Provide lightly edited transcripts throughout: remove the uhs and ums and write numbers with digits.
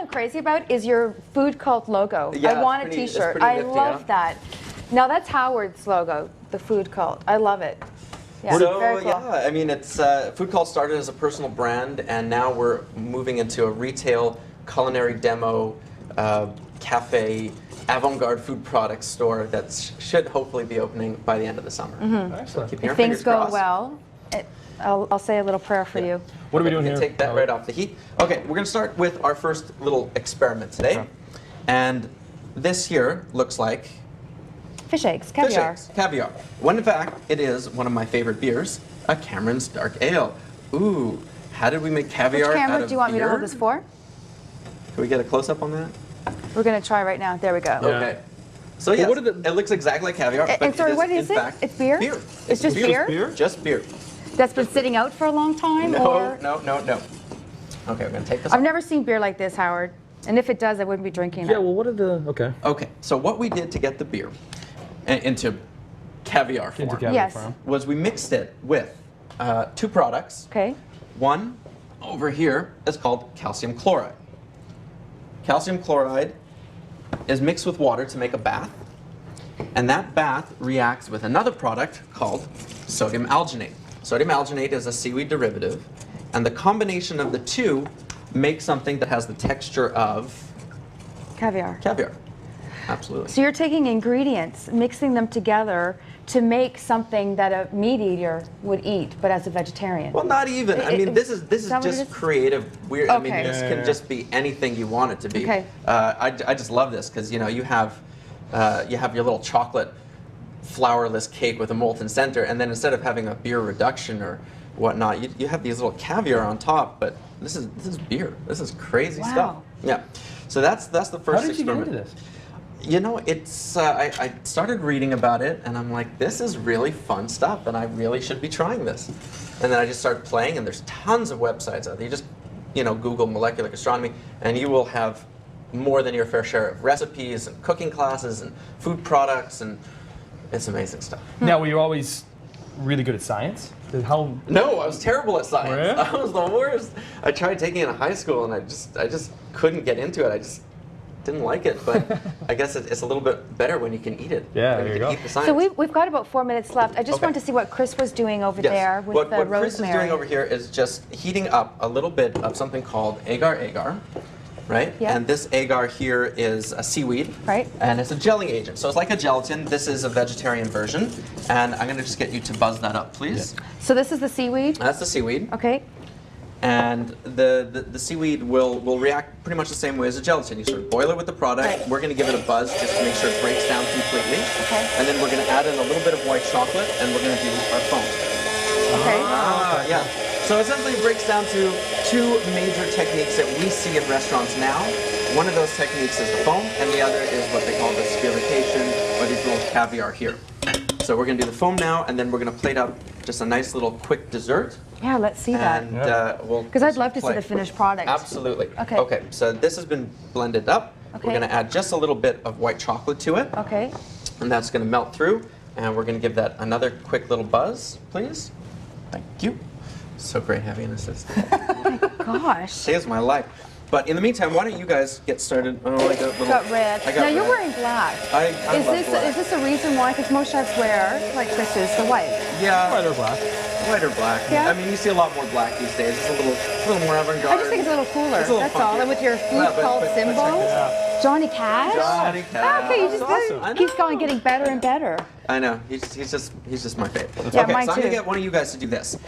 I'm crazy about is your food cult logo. Yeah, I want a it's T-shirt. pretty I nifty, love huh? that. Now that's Howard's logo, the food cult. I love it. Yeah, So very cool. yeah, I mean, it's Food Cult started as a personal brand, and now we're moving into a retail culinary demo cafe avant-garde food products store that should hopefully be opening by the end of the summer. Excellent. Keeping our If things fingers go crossed. well, I'll say a little prayer for you. What are we Okay, doing we can here? Take that right off the heat. Okay, we're going to start with our first little experiment today. Okay. And this here looks like Fish eggs, fish caviar. eggs, caviar. When in fact, it is one of my favorite beers, a Cameron's Dark Ale. Ooh, how did we make caviar Which out camera of do you want me to hold beer? this for? Can we get a close-up on that? We're going to try right now. There we go. Yeah. Okay. So yes, what are the- it looks exactly like caviar, but and sorry, it is, what is in it? fact, It's beer? Beer. It's just beer? Beer? Just beer. That's been sitting out for a long time? No, or? no. Okay, we're going to take this I've off. never seen beer like this, Howard. And if it does, I wouldn't be drinking Yeah, it. well, what are the... Okay. Okay, so what we did to get the beer into caviar form Into caviar Yes. farm. was we mixed it with two products. Okay. One over here is called calcium chloride. Calcium chloride is mixed with water to make a bath, and that bath reacts with another product called sodium alginate. Sodium alginate is a seaweed derivative, and the combination of the two makes something that has the texture of Caviar. caviar. Absolutely. So you're taking ingredients, mixing them together to make something that a meat eater would eat, but as a vegetarian. Well, not even. I mean, this is that what it just is? creative, weird. I mean, Okay. this can just be anything you want it to be. Okay. I just love this because you have your little chocolate flourless cake with a molten center, and then instead of having a beer reduction or whatnot, you have these little caviar on top. But this is beer. This is crazy stuff. Wow. Yeah. So that's the How first did you get experiment. into this? You know, it's I started reading about it, and I'm like, this is really fun stuff, and I really should be trying this. And then I just started playing, and there's tons of websites out there. You just, Google molecular gastronomy, and you will have more than your fair share of recipes and cooking classes and food products, and it's amazing stuff. Now, were you always really good at science? How... No, I was terrible at science. Really? I was the worst. I tried taking it in high school, and I just couldn't get into it. I just didn't like it, but I guess it's a little bit better when you can eat it. Yeah, when there you you can go. eat the science. So we've got about 4 minutes left. I just Okay. wanted to see what Chris was doing over Yes. there with what the Chris is rosemary. doing over here is just heating up a little bit of something called agar-agar, right? Yeah. And this agar here is a seaweed. Right. And it's a gelling agent. So it's like a gelatin. This is a vegetarian version. And I'm going to just get you to buzz that up, please. So this is the seaweed. That's the seaweed. Okay. And the seaweed will react pretty much the same way as a gelatin. You sort of boil it with the product. Right. We're going to give it a buzz just to make sure it breaks down completely. Okay. And then we're going to add in a little bit of white chocolate, and we're going to do our foam. Okay. Yeah. So essentially it breaks down to two major techniques that we see in restaurants now. One of those techniques is the foam, and the other is what they call the spherication, or these little caviar here. So we're going to do the foam now, and then we're going to plate up just a nice little quick dessert. Yeah, let's see that. And Yeah. we'll Because I'd love to see play. the finished product. Absolutely. Okay. Okay, so this has been blended up. Okay. We're going to add just a little bit of white chocolate to it, Okay. and that's going to melt through. And we're going to give that another quick little buzz, please. Thank you. So great having an assistant. Gosh. Saves my life. But in the meantime, why don't you guys get started? Oh, I got a little. Got red. I got Now you're red. wearing black. I Is love this black. is this a reason why? Because most chefs wear, like Chris is, the white. Yeah, White or black? white or black. Yeah. I mean, you see a lot more black these days. It's a little more avant-garde. I just think it's a little cooler. It's a little That's all. funkier. And with your food Yeah, but- called but check symbol, this out. Johnny Cash. Johnny Cash. Okay, you just That's awesome. I keeps know. going, getting better and better. I know. He's just my favorite. Yeah, okay, mine so I'm too. gonna get one of you guys to do this.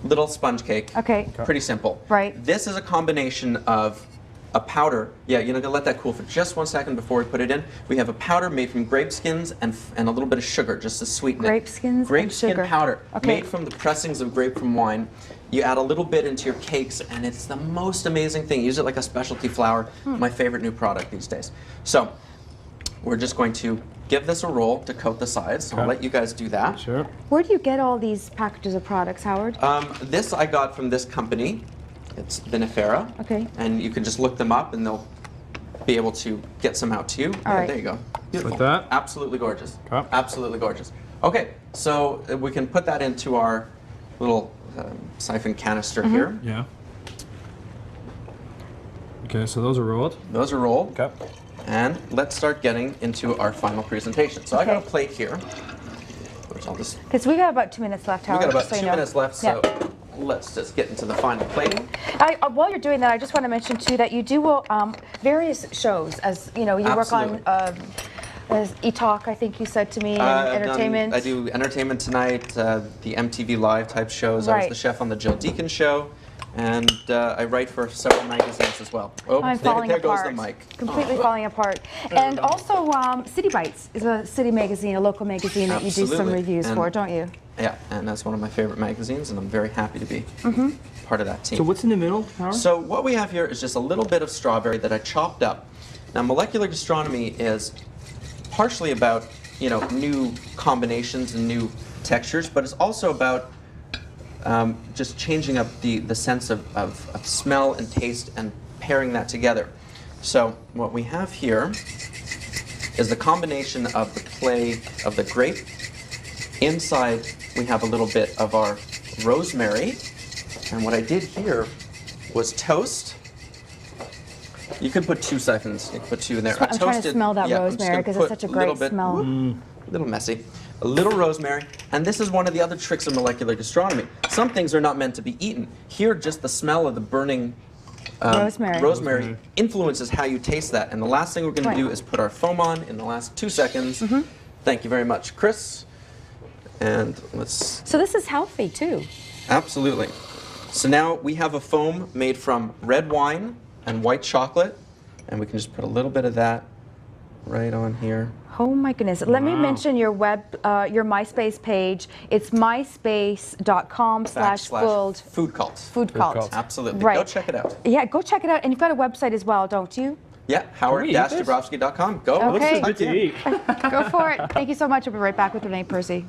Little sponge cake. Okay. Pretty simple. Right. This is a combination of a powder. Yeah, you're gonna let that cool for just 1 second before we put it in. We have a powder made from grape skins and a little bit of sugar just to sweeten it. Grape skins Grape and skin sugar. powder Okay. made from the pressings of grape from wine. You add a little bit into your cakes, and it's the most amazing thing. Use it like a specialty flour. My favorite new product these days. So we're just going to give this a roll to coat the sides. So I'll Okay. let you guys do that. Sure. Where do you get all these packages of products, Howard? This I got from this company. It's Vinifera. Okay. And you can just look them up, and they'll be able to get some out to you. All right. There you go. Beautiful. Like that? Absolutely gorgeous. Okay. Absolutely gorgeous. Okay, so we can put that into our little siphon canister here. Yeah. Okay, so those are rolled. Those are rolled. Okay. And let's start getting into our final presentation. So I got a Okay. plate here, which I'll just. Because we got about 2 minutes left, We Howard. got about just so 2 you know. minutes left, so Yeah. let's just get into the final plating. While you're doing that, I just want to mention too that you do various shows. As you know, you work on e-talk. I think you said to me, and entertainment. I do Entertainment Tonight, the MTV Live type shows. I was Right. the chef on the Jill Deacon Show, and I write for several magazines as well. Oh, I'm falling there apart. goes the mic. Completely falling apart. And also, City Bites is a city magazine, a local magazine that you do some Absolutely. reviews And- for, don't you? Yeah, and that's one of my favorite magazines, and I'm very happy to be part of that team. So what's in the middle, Howard? So what we have here is just a little bit of strawberry that I chopped up. Now, molecular gastronomy is partially about, you know, new combinations and new textures, but it's also about just changing up the sense of smell and taste and pairing that together. So what we have here is the combination of the clay of the grape. Inside, we have a little bit of our rosemary. And what I did here was toast. You could put 2 seconds. You could put 2 in there. I'm trying to smell that yeah, I'm just rosemary gonna 'cause it's put such a little great bit- smell. A little messy. A little rosemary. And this is one of the other tricks of molecular gastronomy. Some things are not meant to be eaten. Here, just the smell of the burning Rosemary. influences how you taste that. And the last thing we're going Right. to do is put our foam on in the last 2 seconds. Thank you very much, Chris. And let's So this is healthy too. absolutely. So now we have a foam made from red wine and white chocolate, and we can just put a little bit of that right on here. Oh my goodness. Let me mention your your MySpace page. It's myspace.com/food Food cult. food Food cult. cult. Absolutely. Right. Go check it out. Yeah, go check it out. And you've got a website as well, don't you? Yeah, we eat this? howard-dabrowski.com. Go. Okay. Looks good to eat. Go for it. Thank you so much. We'll be right back with Renee Percy.